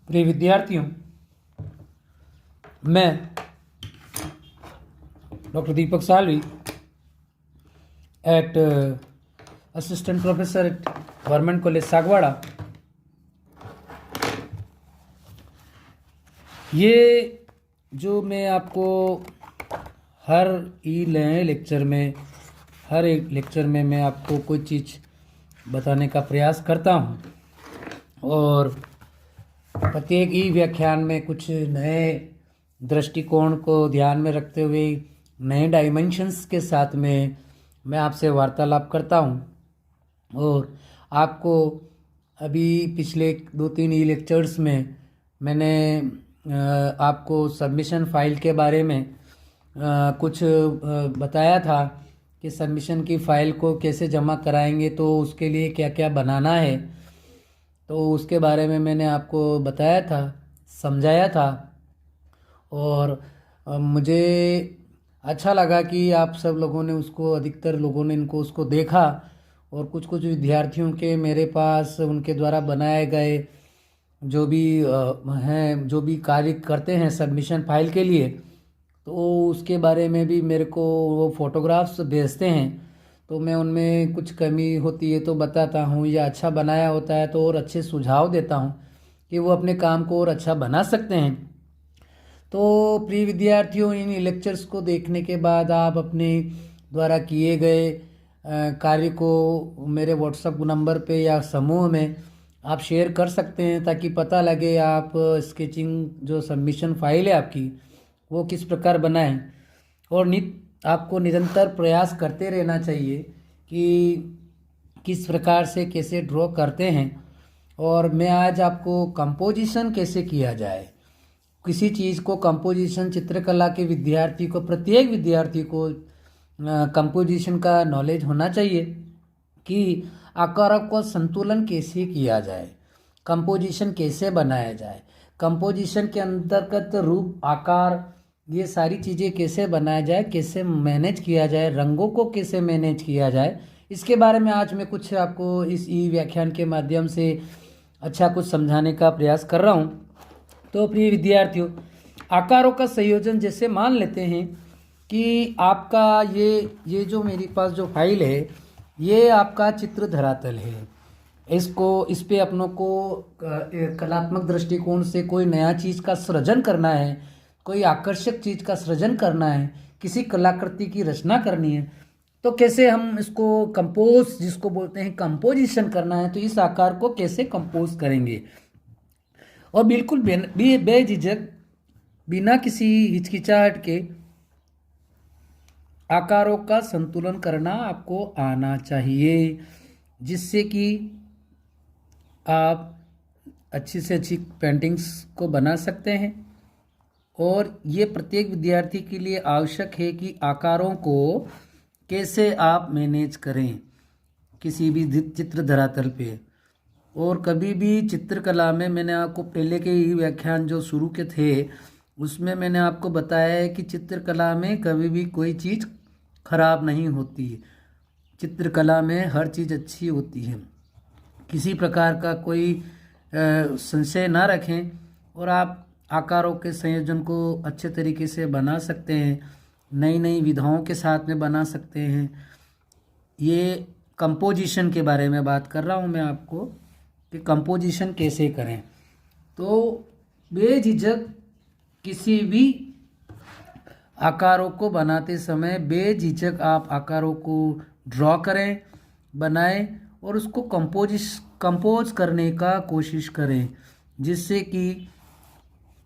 प्रिय विद्यार्थियों, मैं doctor Deepak Salvi at assistant professor at government college Sagwara, ये जो मैं आपको हर एक लेक्चर में मैं आपको कोई चीज़ बताने का प्रयास करता हूँ और प्रत्येक ई व्याख्यान में कुछ नए दृष्टिकोण को ध्यान में रखते हुए नए डायमेंशंस के साथ में मैं आपसे वार्तालाप करता हूँ। और आपको अभी पिछले 2-3 ई लेक्चर्स में मैंने आपको सबमिशन फाइल के बारे में कुछ बताया था कि सबमिशन की फ़ाइल को कैसे जमा कराएंगे, तो उसके लिए क्या क्या बनाना है, तो उसके बारे में मैंने आपको बताया था, समझाया था। और मुझे अच्छा लगा कि आप सब लोगों ने उसको, अधिकतर लोगों ने उसको देखा और कुछ कुछ विद्यार्थियों के मेरे पास उनके द्वारा बनाए गए जो भी हैं, जो भी कार्य करते हैं सबमिशन फाइल के लिए, तो उसके बारे में भी मेरे को वो फ़ोटोग्राफ्स भेजते हैं। तो मैं उनमें कुछ कमी होती है तो बताता हूँ, या अच्छा बनाया होता है तो और अच्छे सुझाव देता हूँ कि वो अपने काम को और अच्छा बना सकते हैं। तो प्रिय विद्यार्थियों, इन लेक्चर्स को देखने के बाद आप अपने द्वारा किए गए कार्य को मेरे व्हाट्सएप नंबर पे या समूह में आप शेयर कर सकते हैं, ताकि पता लगे आप स्केचिंग जो सबमिशन फाइल है आपकी वो किस प्रकार बनाएं। और आपको निरंतर प्रयास करते रहना चाहिए कि किस प्रकार से कैसे ड्रॉ करते हैं। और मैं आज आपको कंपोजिशन कैसे किया जाए, किसी चीज़ को कंपोजिशन, चित्रकला के विद्यार्थी को, प्रत्येक विद्यार्थी को कंपोजिशन का नॉलेज होना चाहिए कि आकारों का संतुलन कैसे किया जाए, कंपोजिशन कैसे बनाया जाए, कंपोजिशन के अंतर्गत रूप, आकार, ये सारी चीज़ें कैसे बनाया जाए, कैसे मैनेज किया जाए, रंगों को कैसे मैनेज किया जाए, इसके बारे में आज मैं कुछ आपको इस ई व्याख्यान के माध्यम से अच्छा कुछ समझाने का प्रयास कर रहा हूँ। तो प्रिय विद्यार्थियों, आकारों का संयोजन, जैसे मान लेते हैं कि आपका ये जो मेरे पास जो फाइल है, ये आपका चित्र धरातल है। इस पे अपनों को कलात्मक दृष्टिकोण से कोई नया चीज़ का सृजन करना है, कोई आकर्षक चीज़ का सृजन करना है, किसी कलाकृति की रचना करनी है, तो कैसे हम इसको कंपोज, जिसको बोलते हैं कंपोजिशन करना है, तो इस आकार को कैसे कंपोज करेंगे। और बिल्कुल बेझिझक, बिना किसी हिचकिचाहट के आकारों का संतुलन करना आपको आना चाहिए, जिससे कि आप अच्छी से अच्छी पेंटिंग्स को बना सकते हैं। और ये प्रत्येक विद्यार्थी के लिए आवश्यक है कि आकारों को कैसे आप मैनेज करें किसी भी चित्र धरातल पे। और कभी भी चित्रकला में, मैंने आपको पहले के ही व्याख्यान जो शुरू के थे उसमें मैंने आपको बताया है कि चित्रकला में कभी भी कोई चीज़ खराब नहीं होती। चित्रकला में हर चीज़ अच्छी होती है, किसी प्रकार का कोई संशय ना रखें और आप आकारों के संयोजन को अच्छे तरीके से बना सकते हैं, नई नई विधाओं के साथ में बना सकते हैं। ये कंपोजिशन के बारे में बात कर रहा हूँ मैं आपको कि कंपोजिशन कैसे करें। तो बेझिझक किसी भी आकारों को बनाते समय बेझिझक आप आकारों को ड्रॉ करें, बनाएं और उसको कंपोज करने का कोशिश करें, जिससे कि,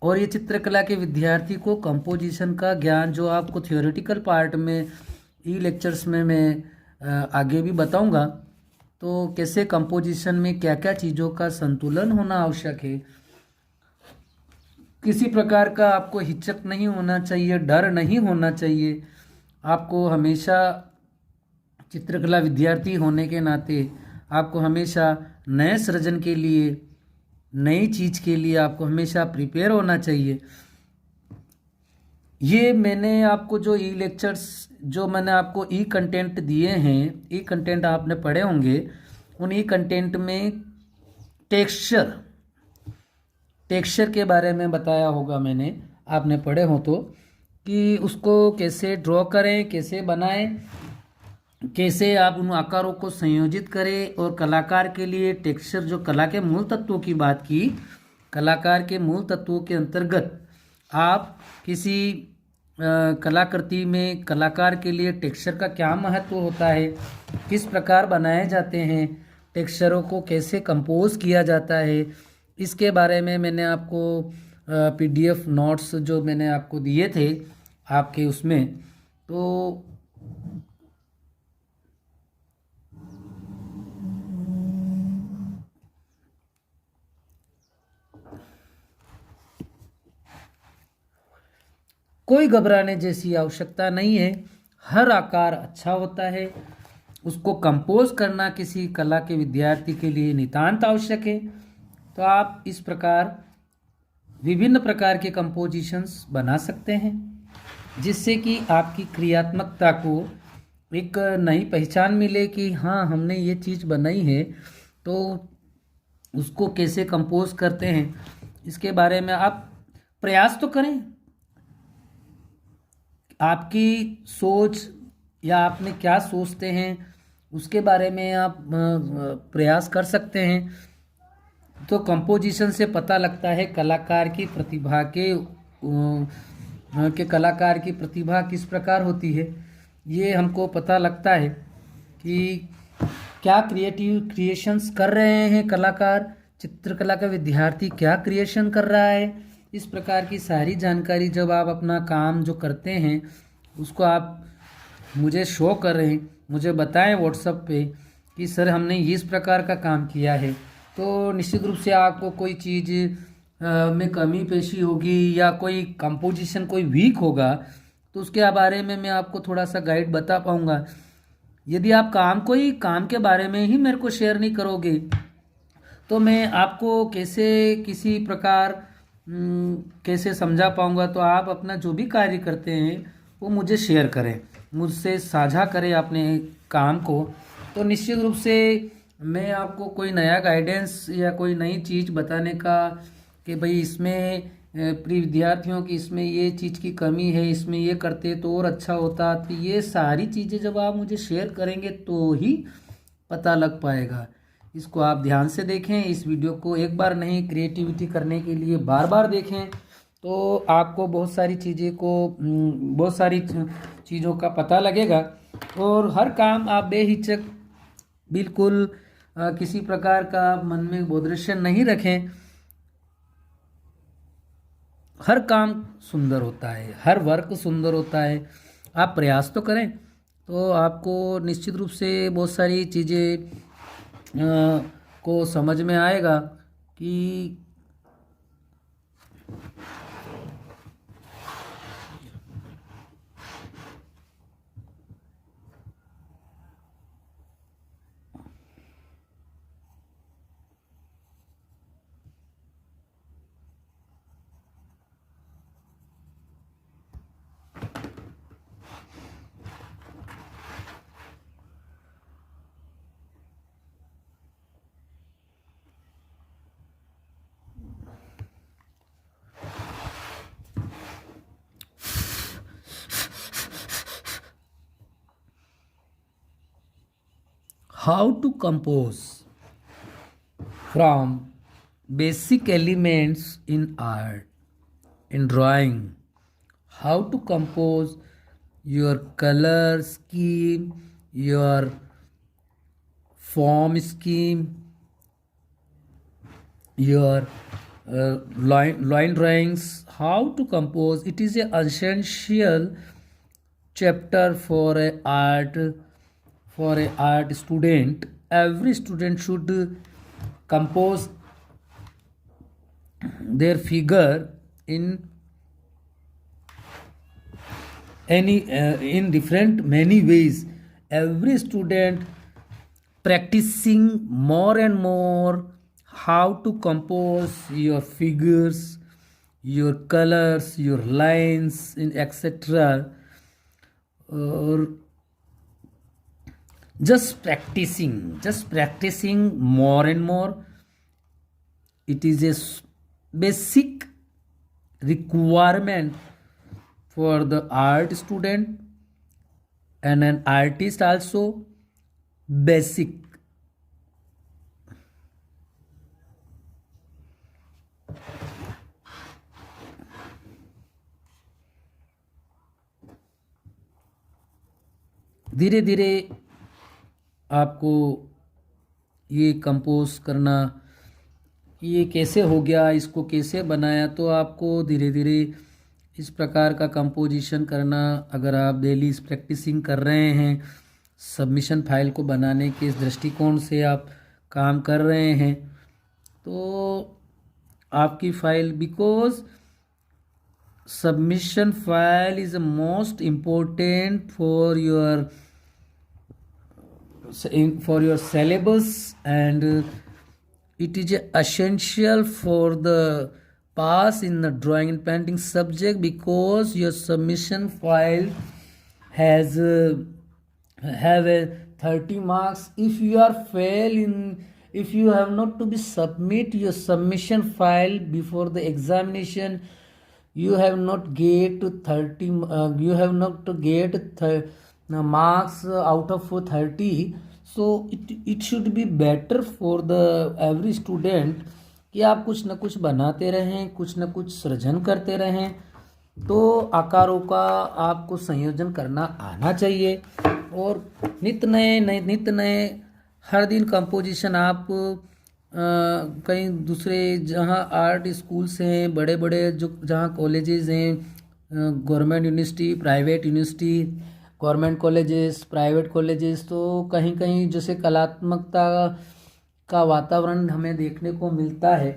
और ये चित्रकला के विद्यार्थी को कंपोजिशन का ज्ञान, जो आपको थियोरेटिकल पार्ट में ई लेक्चर्स में मैं आगे भी बताऊंगा, तो कैसे कंपोजिशन में क्या क्या चीज़ों का संतुलन होना आवश्यक है। किसी प्रकार का आपको हिचक नहीं होना चाहिए, डर नहीं होना चाहिए। आपको हमेशा, चित्रकला विद्यार्थी होने के नाते, आपको हमेशा नए सृजन के लिए, नई चीज़ के लिए आपको हमेशा प्रिपेयर होना चाहिए। ये मैंने आपको जो ई लेक्चर्स, जो मैंने आपको ई कंटेंट दिए हैं, ई कंटेंट आपने पढ़े होंगे, उन ई कंटेंट में टेक्सचर के बारे में बताया होगा मैंने, आपने पढ़े हो तो, कि उसको कैसे ड्रॉ करें, कैसे बनाएं, कैसे आप उन आकारों को संयोजित करें। और कलाकार के लिए टेक्सचर, जो कला के मूल तत्वों की बात की, कलाकार के मूल तत्वों के अंतर्गत आप किसी कलाकृति में कलाकार के लिए टेक्सचर का क्या महत्व होता है, किस प्रकार बनाए जाते हैं, टेक्सचरों को कैसे कंपोज किया जाता है, इसके बारे में मैंने आपको PDF नोट्स जो मैंने आपको दिए थे आपके उसमें, तो कोई घबराने जैसी आवश्यकता नहीं है। हर आकार अच्छा होता है, उसको कंपोज करना किसी कला के विद्यार्थी के लिए नितांत आवश्यक है। तो आप इस प्रकार विभिन्न प्रकार के कंपोजिशंस बना सकते हैं, जिससे कि आपकी क्रियात्मकता को एक नई पहचान मिले कि हाँ, हमने ये चीज़ बनाई है। तो उसको कैसे कंपोज करते हैं, इसके बारे में आप प्रयास तो करें। आपकी सोच या आपने क्या सोचते हैं उसके बारे में आप प्रयास कर सकते हैं। तो कंपोजिशन से पता लगता है कलाकार की प्रतिभा के कलाकार की प्रतिभा किस प्रकार होती है। ये हमको पता लगता है कि क्या क्रिएशंस कर रहे हैं कलाकार, चित्रकला का विद्यार्थी क्या क्रिएशन कर रहा है। इस प्रकार की सारी जानकारी जब आप अपना काम जो करते हैं उसको आप मुझे शो कर रहे हैं, मुझे बताएं व्हाट्सएप पे कि सर हमने इस प्रकार का काम किया है, तो निश्चित रूप से आपको कोई चीज़ में कमी पेशी होगी या कोई कंपोजिशन कोई वीक होगा तो उसके बारे में मैं आपको थोड़ा सा गाइड बता पाऊँगा। यदि आप काम के बारे में ही मेरे को शेयर नहीं करोगे तो मैं आपको कैसे किसी प्रकार कैसे समझा पाऊँगा। तो आप अपना जो भी कार्य करते हैं वो मुझे शेयर करें, मुझसे साझा करें अपने काम को। तो निश्चित रूप से मैं आपको कोई नया गाइडेंस या कोई नई चीज़ बताने का कि भाई इसमें प्रिय विद्यार्थियों की इसमें ये चीज़ की कमी है, इसमें ये करते तो और अच्छा होता, तो ये सारी चीज़ें जब आप मुझे शेयर करेंगे तो ही पता लग पाएगा। इसको आप ध्यान से देखें, इस वीडियो को एक बार नहीं, क्रिएटिविटी करने के लिए बार बार देखें, तो आपको बहुत सारी चीज़ों का पता लगेगा। और हर काम आप बेहिचक बिल्कुल किसी प्रकार का मन में बोधरेशन नहीं रखें। हर काम सुंदर होता है, हर वर्क सुंदर होता है। आप प्रयास तो करें तो आपको निश्चित रूप से बहुत सारी चीज़ें को समझ में आएगा कि how to compose from basic elements in art, in drawing, how to compose your color scheme, your form scheme, your line drawings, how to compose. It is an essential chapter for a art student. Every student should compose their figure in different many ways. Every student practicing more and more how to compose your figures, your colors, your lines, in etc. Or just practicing more and more. It is basic requirement for the art student and an artist also. Basic. धीरे धीरे आपको ये compose करना, ये कैसे हो गया, इसको कैसे बनाया, तो आपको धीरे धीरे इस प्रकार का कंपोजिशन करना, अगर आप डेली इस प्रैक्टिसिंग कर रहे हैं, सबमिशन फाइल को बनाने के इस दृष्टिकोण से आप काम कर रहे हैं, तो आपकी file, because submission file is most important for your syllabus, and it is essential for the pass in the drawing and painting subject, because your submission file has have a 30 marks. If you are fail in, if you have not to be submit your submission file before the examination, you have not get 30 you have not to get marks out of 30. So it should be better for the every student कि आप कुछ न कुछ बनाते रहें, कुछ न कुछ सृजन करते रहें, तो आकारों का आपको संयोजन करना आना चाहिए। और नित्य नए हर दिन कंपोजिशन आप कहीं दूसरे जहाँ आर्ट स्कूल्स हैं, बड़े बड़े जो जहाँ कॉलेजेस हैं, government university, private university, government colleges, private colleges, तो कहीं कहीं जैसे कलात्मकता का वातावरण हमें देखने को मिलता है,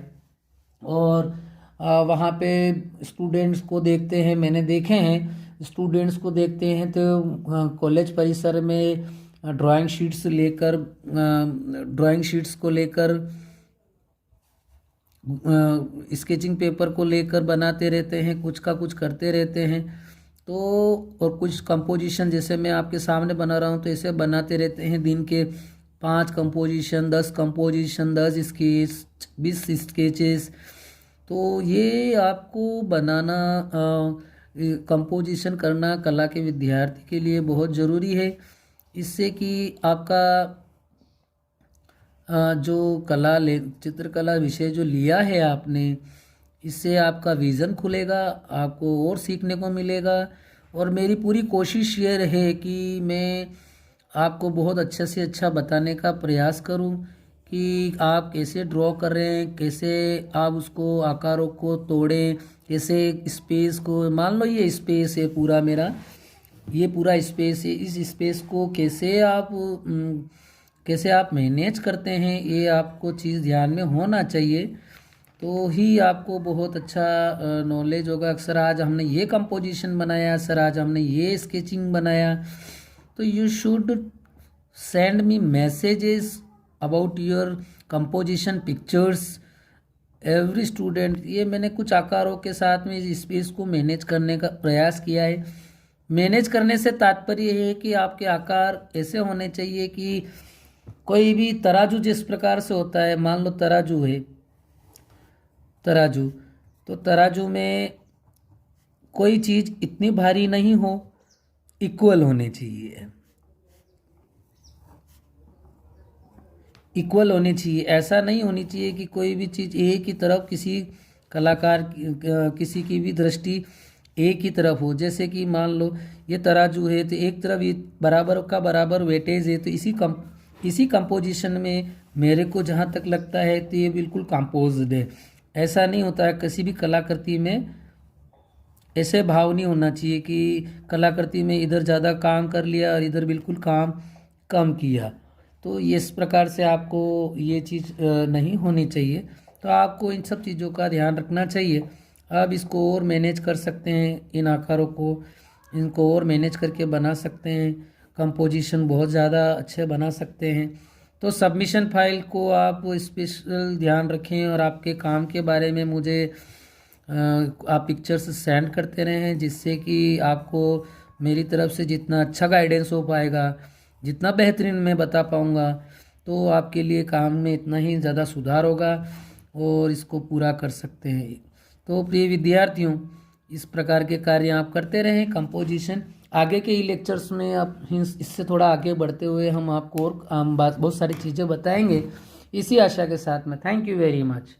और वहाँ पे स्टूडेंट्स को देखते हैं, मैंने देखे हैं स्टूडेंट्स को देखते हैं, तो कॉलेज परिसर में ड्राइंग शीट्स को लेकर स्केचिंग पेपर को लेकर बनाते रहते हैं, कुछ का कुछ करते रहते हैं। तो और कुछ कंपोजिशन जैसे मैं आपके सामने बना रहा हूँ, तो ऐसे बनाते रहते हैं, दिन के 5 कंपोजिशन, 10 कंपोजिशन, 10 स्केच, 20 स्केचेस। तो ये आपको बनाना, कंपोजिशन करना कला के विद्यार्थी के लिए बहुत ज़रूरी है, इससे कि आपका जो चित्रकला विषय जो लिया है आपने, इससे आपका विज़न खुलेगा, आपको और सीखने को मिलेगा। और मेरी पूरी कोशिश ये रहे कि मैं आपको बहुत अच्छा से अच्छा बताने का प्रयास करूं कि आप कैसे ड्रॉ कर रहे हैं, कैसे आप उसको आकारों को तोड़ें, कैसे स्पेस को, मान लो ये स्पेस है पूरा मेरा, ये पूरा स्पेस है, इस स्पेस को कैसे आप मैनेज करते हैं, ये आपको चीज़ ध्यान में होना चाहिए, तो ही आपको बहुत अच्छा नॉलेज होगा। अक्सर आज हमने ये कंपोजिशन बनाया, सर आज हमने ये स्केचिंग बनाया, तो you should send me messages about your composition pictures every student. ये मैंने कुछ आकारों के साथ में इस स्पेस को मैनेज करने का प्रयास किया है। मैनेज करने से तात्पर्य है कि आपके आकार ऐसे होने चाहिए कि कोई भी तराजू जिस प्रकार से होता है, मान लो तराजू है, तो तराजू में कोई चीज़ इतनी भारी नहीं हो, इक्वल होने चाहिए, इक्वल होनी चाहिए। ऐसा नहीं होनी चाहिए कि कोई भी चीज़ एक ही तरफ, किसी कलाकार किसी की भी दृष्टि एक ही तरफ हो। जैसे कि मान लो ये तराजू है, तो एक तरफ ये बराबर का बराबर वेटेज है, तो इसी कंपोजिशन में मेरे को जहाँ तक लगता है तो ये बिल्कुल कंपोज्ड है। ऐसा नहीं होता है, किसी भी कलाकृति में ऐसे भाव नहीं होना चाहिए कि कलाकृति में इधर ज़्यादा काम कर लिया और इधर बिल्कुल काम कम किया, तो इस प्रकार से आपको ये चीज़ नहीं होनी चाहिए। तो आपको इन सब चीज़ों का ध्यान रखना चाहिए। आप इसको और मैनेज कर सकते हैं, इन आकारों को, इनको और मैनेज करके बना सकते हैं, कंपोजिशन बहुत ज़्यादा अच्छे बना सकते हैं। तो सबमिशन फाइल को आप स्पेशल ध्यान रखें, और आपके काम के बारे में मुझे आप पिक्चर्स सेंड करते रहें, जिससे कि आपको मेरी तरफ से जितना अच्छा गाइडेंस हो पाएगा, जितना बेहतरीन मैं बता पाऊँगा, तो आपके लिए काम में इतना ही ज़्यादा सुधार होगा। और इसको पूरा कर सकते हैं। तो प्रिय विद्यार्थियों, इस प्रकार के कार्य आप करते रहें। कंपोजिशन आगे के ही लेक्चर्स में आप इससे थोड़ा आगे बढ़ते हुए हम आपको और बहुत सारी चीज़ें बताएंगे। इसी आशा के साथ में थैंक यू वेरी मच।